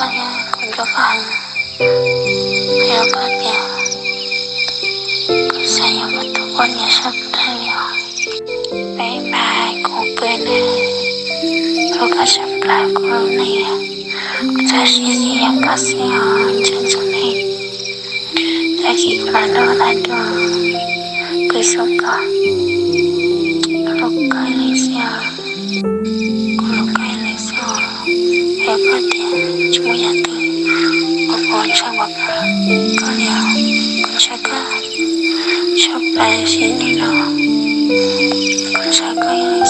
saya kunjungan hebatnya saya bertukurnya sebenarnya baik-baik kupene luka sebelah kurnia kasih yang kasihan jenis lagi kalau ada kesuka luka Indonesia hebatnya cuma yati maupun sama kalian kerjakan sampai sini loh kerjakan